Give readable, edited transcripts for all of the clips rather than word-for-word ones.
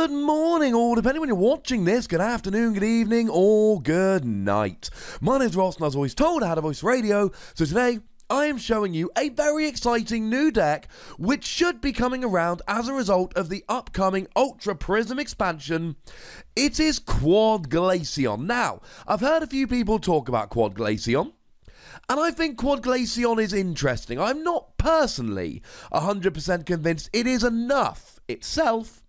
Good morning, or depending when you're watching this, good afternoon, good evening, or good night. My name's Ross, and as always told, I had a voice radio, so today I am showing you a very exciting new deck which should be coming around as a result of the upcoming Ultra Prism expansion. It is Quad Glaceon. Now, I've heard a few people talk about Quad Glaceon, and I think Quad Glaceon is interesting. I'm not personally 100% convinced it is enough itself,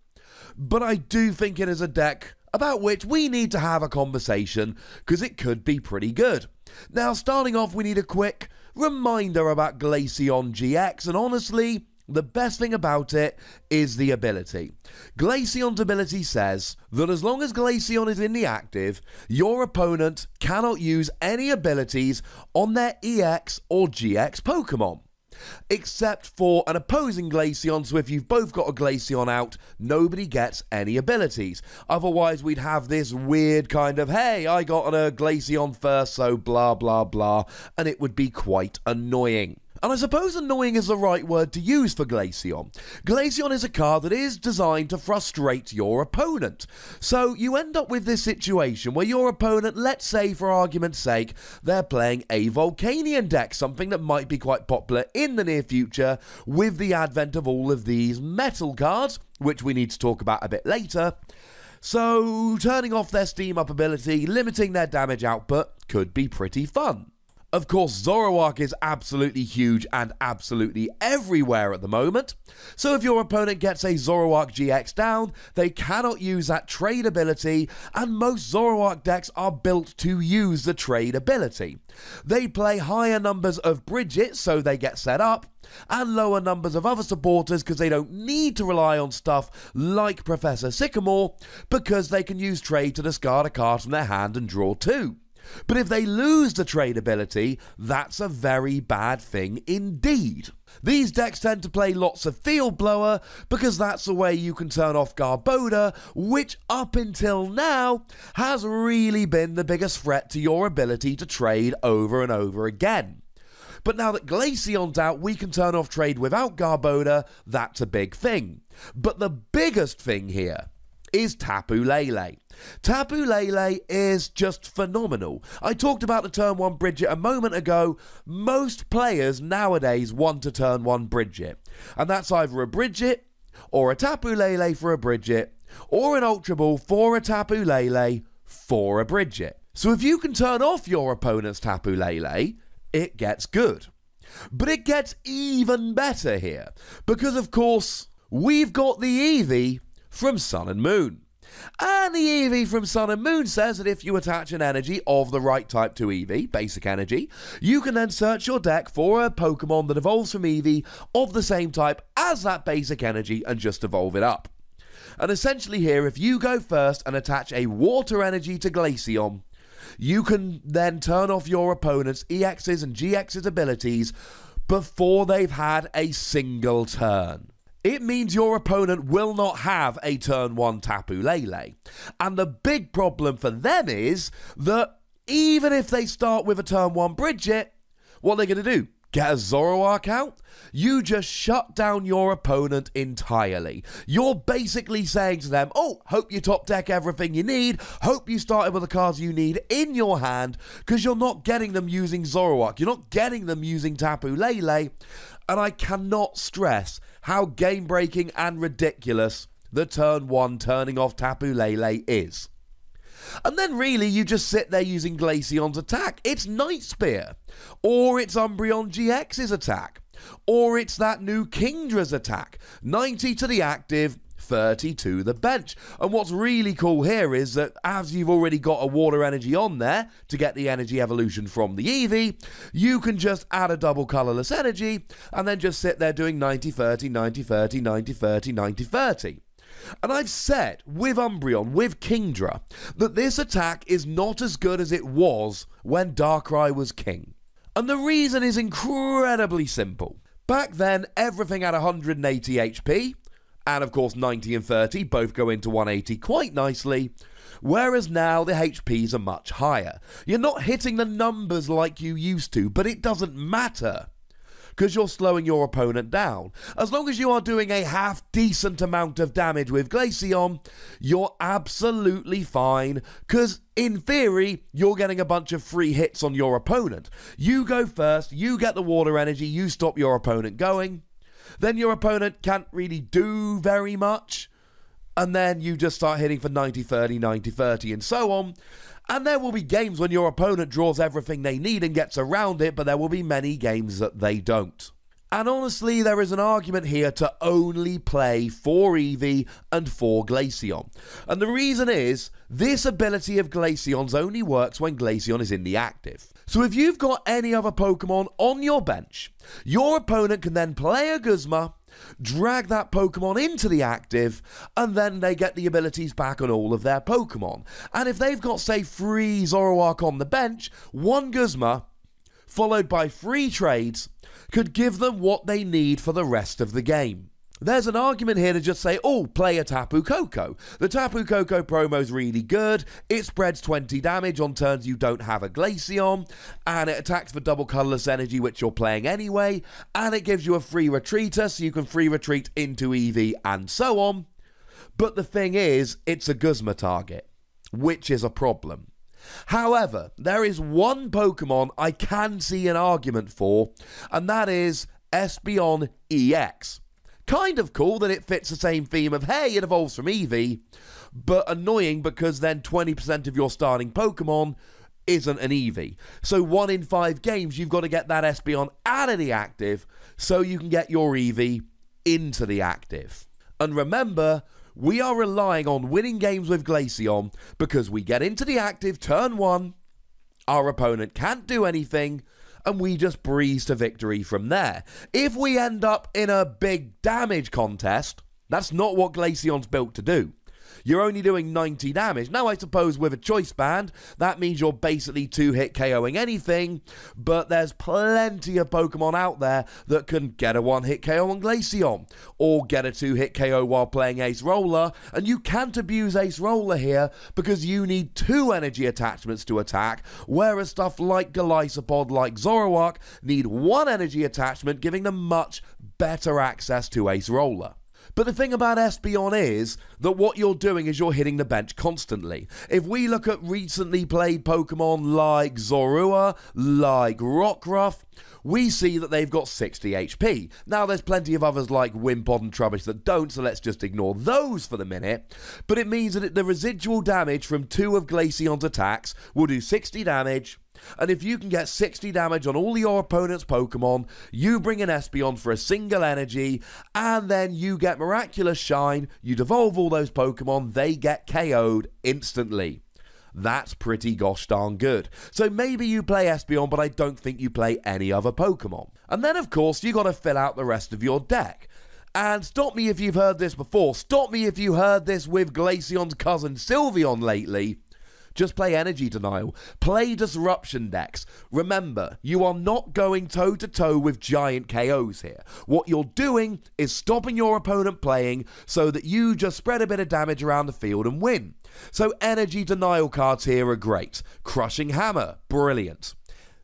but I do think it is a deck about which we need to have a conversation because it could be pretty good. Now, starting off, we need a quick reminder about Glaceon GX, and honestly, the best thing about it is the ability. Glaceon's ability says that as long as Glaceon is in the active, your opponent cannot use any abilities on their EX or GX Pokemon, except for an opposing Glaceon. So if you've both got a Glaceon out, nobody gets any abilities. Otherwise, we'd have this weird kind of, hey, I got a Glaceon first, so blah, blah, blah, and it would be quite annoying. And I suppose annoying is the right word to use for Glaceon. Glaceon is a card that is designed to frustrate your opponent. So you end up with this situation where your opponent, let's say for argument's sake, they're playing a Volcanion deck, something that might be quite popular in the near future with the advent of all of these metal cards, which we need to talk about a bit later. So turning off their Steam Up ability, limiting their damage output could be pretty fun. Of course, Zoroark is absolutely huge and absolutely everywhere at the moment, so if your opponent gets a Zoroark GX down, they cannot use that trade ability, and most Zoroark decks are built to use the trade ability. They play higher numbers of Bridget, so they get set up, and lower numbers of other supporters because they don't need to rely on stuff like Professor Sycamore, because they can use trade to discard a card from their hand and draw two. But if they lose the trade ability, that's a very bad thing indeed. These decks tend to play lots of Field Blower because that's the way you can turn off Garbodor, which up until now has really been the biggest threat to your ability to trade over and over again. But now that Glaceon's out, we can turn off trade without Garbodor. That's a big thing. But the biggest thing here is Tapu Lele. Tapu Lele is just phenomenal. I talked about the turn 1 Bridget a moment ago. Most players nowadays want a turn 1 Bridget, and that's either a Bridget or a Tapu Lele for a Bridget, or an Ultra Ball for a Tapu Lele for a Bridget. So if you can turn off your opponent's Tapu Lele, it gets good. But it gets even better here, because of course we've got the Eevee from Sun and Moon. And the Eevee from Sun and Moon says that if you attach an energy of the right type to Eevee, basic energy, you can then search your deck for a Pokemon that evolves from Eevee of the same type as that basic energy and just evolve it up. And essentially here, if you go first and attach a water energy to Glaceon, you can then turn off your opponent's EX's and GX's abilities before they've had a single turn. It means your opponent will not have a turn 1 Tapu Lele. And the big problem for them is that even if they start with a turn 1 Bridget, what are they going to do? Get a Zoroark out? You just shut down your opponent entirely. You're basically saying to them, oh, hope you top deck everything you need, hope you started with the cards you need in your hand, because you're not getting them using Zoroark, you're not getting them using Tapu Lele, and I cannot stress how game-breaking and ridiculous the turn 1 turning off Tapu Lele is. And then really you just sit there using Glaceon's attack. It's Night Spear, or it's Umbreon GX's attack, or it's that new Kingdra's attack. 90 to the active, 30 to the bench. And what's really cool here is that as you've already got a water energy on there to get the energy evolution from the Eevee, you can just add a double colorless energy and then just sit there doing 90-30, 90-30, 90-30, 90-30. And I've said with Umbreon, with Kingdra, that this attack is not as good as it was when Darkrai was king. And the reason is incredibly simple. Back then, everything had 180 HP, and of course 90 and 30 both go into 180 quite nicely, whereas now the HPs are much higher. You're not hitting the numbers like you used to, but it doesn't matter. because you're slowing your opponent down. As long as you are doing a half-decent amount of damage with Glaceon, you're absolutely fine, because in theory, you're getting a bunch of free hits on your opponent. You go first, you get the water energy, you stop your opponent going, then your opponent can't really do very much, and then you just start hitting for 90-30, 90-30, and so on. And there will be games when your opponent draws everything they need and gets around it, but there will be many games that they don't. And honestly, there is an argument here to only play 4 Eevee and 4 Glaceon. And the reason is, this ability of Glaceon's only works when Glaceon is in the active. So if you've got any other Pokemon on your bench, your opponent can then play a Guzma, drag that Pokemon into the active, and then they get the abilities back on all of their Pokemon. And if they've got, say, 3 Zoroark on the bench, 1 Guzma, followed by 3 trades, could give them what they need for the rest of the game. There's an argument here to just say, oh, play a Tapu Koko. The Tapu Koko promo's really good, it spreads 20 damage on turns you don't have a Glaceon, and it attacks for double colourless energy which you're playing anyway, and it gives you a free retreater so you can free retreat into Eevee and so on. But the thing is, it's a Guzma target, which is a problem. However, there is one Pokemon I can see an argument for, and that is Espeon EX. Kind of cool that it fits the same theme of, hey, it evolves from Eevee, but annoying because then 20% of your starting Pokemon isn't an Eevee. So 1 in 5 games, you've got to get that Espeon out of the active so you can get your Eevee into the active. And remember, we are relying on winning games with Glaceon because we get into the active turn 1, our opponent can't do anything, and we just breeze to victory from there. If we end up in a big damage contest, that's not what Glaceon's built to do. You're only doing 90 damage. Now, I suppose with a choice band, that means you're basically 2-hit KOing anything, but there's plenty of Pokemon out there that can get a 1-hit KO on Glaceon, or get a 2-hit KO while playing Ace Roller, and you can't abuse Ace Roller here because you need 2 energy attachments to attack, whereas stuff like Golisopod, like Zoroark, need 1 energy attachment, giving them much better access to Ace Roller. But the thing about Espeon is that what you're doing is you're hitting the bench constantly. If we look at recently played Pokemon like Zorua, like Rockruff, we see that they've got 60 HP. Now, there's plenty of others like Wimpod and Trubbish that don't, so let's just ignore those for the minute. But it means that the residual damage from 2 of Glaceon's attacks will do 60 damage. And if you can get 60 damage on all your opponent's Pokemon, you bring an Espeon for a single energy, and then you get Miraculous Shine, you devolve all those Pokemon, they get KO'd instantly. That's pretty gosh darn good. So maybe you play Espeon, but I don't think you play any other Pokemon. And then, of course, you got to fill out the rest of your deck. And stop me if you've heard this before. Stop me if you heard this with Glaceon's cousin Sylveon lately. Just play Energy Denial. Play Disruption decks. Remember, you are not going toe-to-toe with giant KOs here. What you're doing is stopping your opponent playing so that you just spread a bit of damage around the field and win. So Energy Denial cards here are great. Crushing Hammer, brilliant.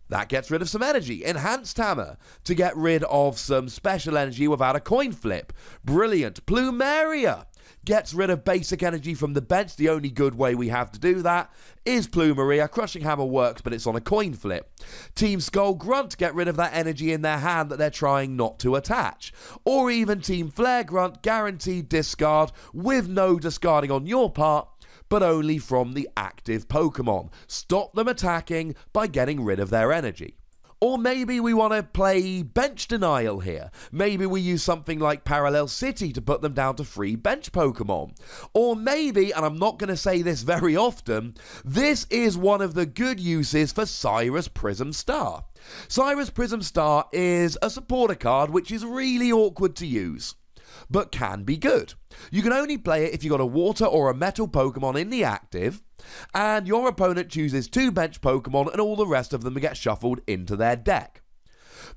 That gets rid of some energy. Enhanced Hammer, to get rid of some special energy without a coin flip. Brilliant. Plumeria gets rid of basic energy from the bench. The only good way we have to do that is Plumeria. Crushing Hammer works, but it's on a coin flip. Team Skull Grunt get rid of that energy in their hand that they're trying not to attach. Or even Team Flare Grunt, guaranteed discard with no discarding on your part, but only from the active Pokemon. Stop them attacking by getting rid of their energy. Or maybe we want to play Bench Denial here. Maybe we use something like Parallel City to put them down to free bench Pokemon. Or maybe, and I'm not going to say this very often, this is one of the good uses for Cyrus Prism Star. Cyrus Prism Star is a supporter card which is really awkward to use, but can be good. You can only play it if you've got a water or a metal Pokemon in the active, and your opponent chooses 2 bench Pokemon and all the rest of them get shuffled into their deck.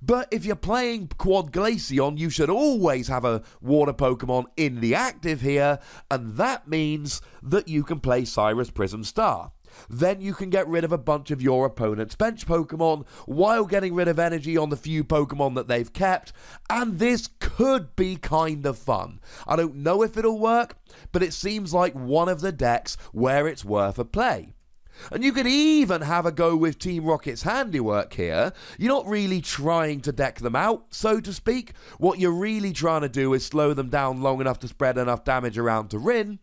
But if you're playing Quad Glaceon, you should always have a water Pokemon in the active here, and that means that you can play Cyrus Prism Star. then you can get rid of a bunch of your opponent's bench Pokemon while getting rid of energy on the few Pokemon that they've kept, and this could be kind of fun. I don't know if it'll work, but it seems like one of the decks where it's worth a play. And you could even have a go with Team Rocket's handiwork here. You're not really trying to deck them out, so to speak. What you're really trying to do is slow them down long enough to spread enough damage around to win.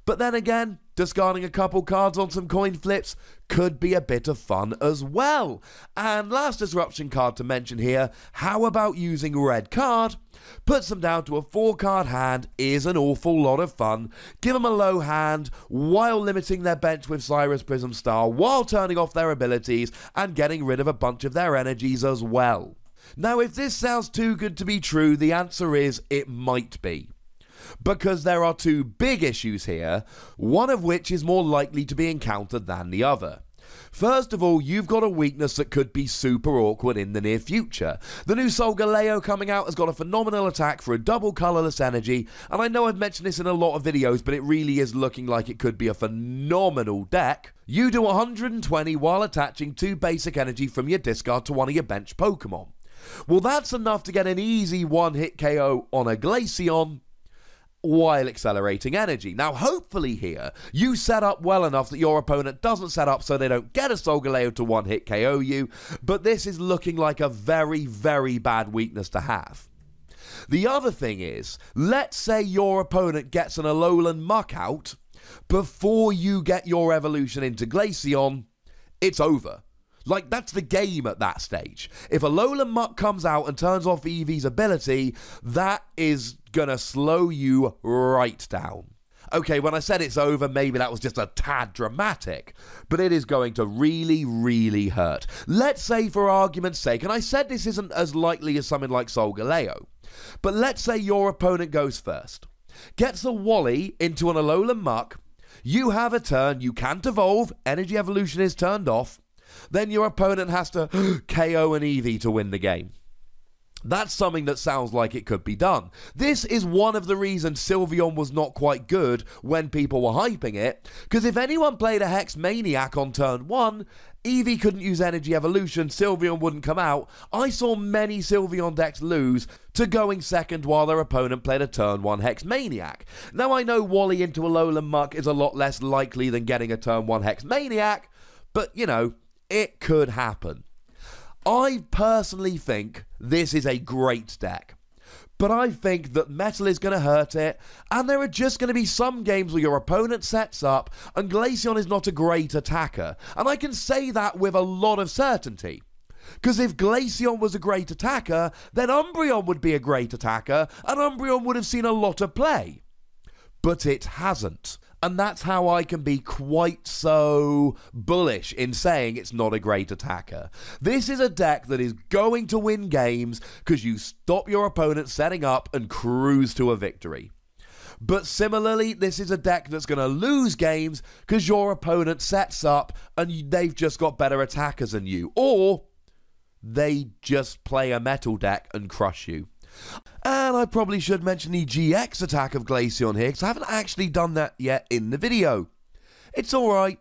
But then again, discarding a couple cards on some coin flips could be a bit of fun as well. And last disruption card to mention here, how about using Red Card? Puts them down to a 4-card hand is an awful lot of fun. Give them a low hand while limiting their bench with Cyrus Prism Star, while turning off their abilities and getting rid of a bunch of their energies as well. Now, if this sounds too good to be true, the answer is it might be. Because there are two big issues here, one of which is more likely to be encountered than the other. First of all, you've got a weakness that could be super awkward in the near future. The new Solgaleo coming out has got a phenomenal attack for a double colourless energy, and I know I've mentioned this in a lot of videos, but it really is looking like it could be a phenomenal deck. You do 120 while attaching 2 basic energy from your discard to one of your bench Pokemon. Well, that's enough to get an easy one-hit KO on a Glaceon, while accelerating energy. Now, hopefully here, you set up well enough that your opponent doesn't set up so they don't get a Solgaleo to one-hit KO you, but this is looking like a very, very bad weakness to have. The other thing is, let's say your opponent gets an Alolan Muck out before you get your evolution into Glaceon, it's over. Like, that's the game at that stage. If Alolan Muck comes out and turns off Eevee's ability, that is gonna slow you right down. Okay, when I said it's over, maybe that was just a tad dramatic, but it is going to really, really hurt. Let's say, for argument's sake, and I said this isn't as likely as something like Solgaleo, but let's say your opponent goes first, gets a Wally into an Alolan Muck, you have a turn, you can't evolve, Energy Evolution is turned off, then your opponent has to KO an Eevee to win the game. That's something that sounds like it could be done. This is one of the reasons Sylveon was not quite good when people were hyping it, because if anyone played a Hex Maniac on turn 1, Eevee couldn't use Energy Evolution, Sylveon wouldn't come out. I saw many Sylveon decks lose to going second while their opponent played a turn 1 Hex Maniac. Now, I know Wally into Alolan Muck is a lot less likely than getting a turn 1 Hex Maniac, but, you know, it could happen. I personally think this is a great deck, but I think that metal is going to hurt it, and there are just going to be some games where your opponent sets up and Glaceon is not a great attacker, and I can say that with a lot of certainty. Because if Glaceon was a great attacker, then Umbreon would be a great attacker, and Umbreon would have seen a lot of play. But it hasn't. And that's how I can be quite so bullish in saying it's not a great attacker. This is a deck that is going to win games because you stop your opponent setting up and cruise to a victory. But similarly, this is a deck that's going to lose games because your opponent sets up and they've just got better attackers than you. Or they just play a metal deck and crush you. And I probably should mention the GX attack of Glaceon here, because I haven't actually done that yet in the video. It's alright.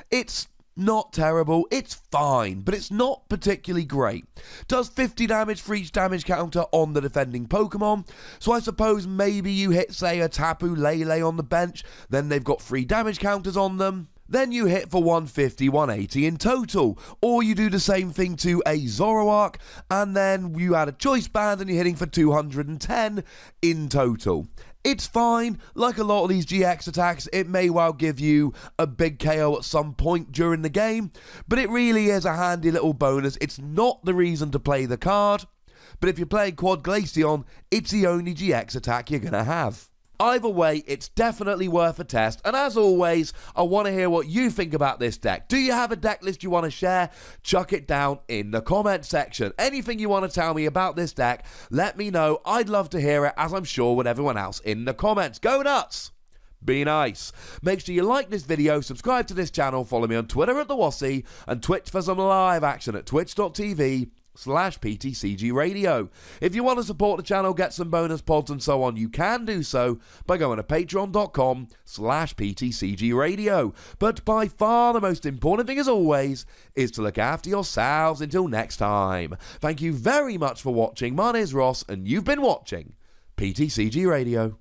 It's not terrible. It's fine, but it's not particularly great. Does 50 damage for each damage counter on the defending Pokemon. So I suppose maybe you hit, say, a Tapu Lele on the bench, then they've got 3 damage counters on them. Then you hit for 150, 180 in total. Or you do the same thing to a Zoroark, and then you add a Choice Band and you're hitting for 210 in total. It's fine. Like a lot of these GX attacks, it may well give you a big KO at some point during the game, but it really is a handy little bonus. It's not the reason to play the card, but if you're playing Quad Glaceon, it's the only GX attack you're going to have. Either way, it's definitely worth a test, and as always, I want to hear what you think about this deck. Do you have a deck list you want to share? Chuck it down in the comment section. Anything you want to tell me about this deck, let me know. I'd love to hear it, as I'm sure would everyone else in the comments. Go nuts! Be nice. Make sure you like this video, subscribe to this channel, follow me on Twitter at TheWassy, and Twitch for some live action at twitch.tv/TheWassy. patreon.com/PTCGRadio. If you want to support the channel, get some bonus pods and so on, you can do so by going to patreon.com/PTCGRadio. But by far the most important thing, as always, is to look after yourselves until next time. Thank you very much for watching. My name is Ross, and you've been watching PTCG Radio.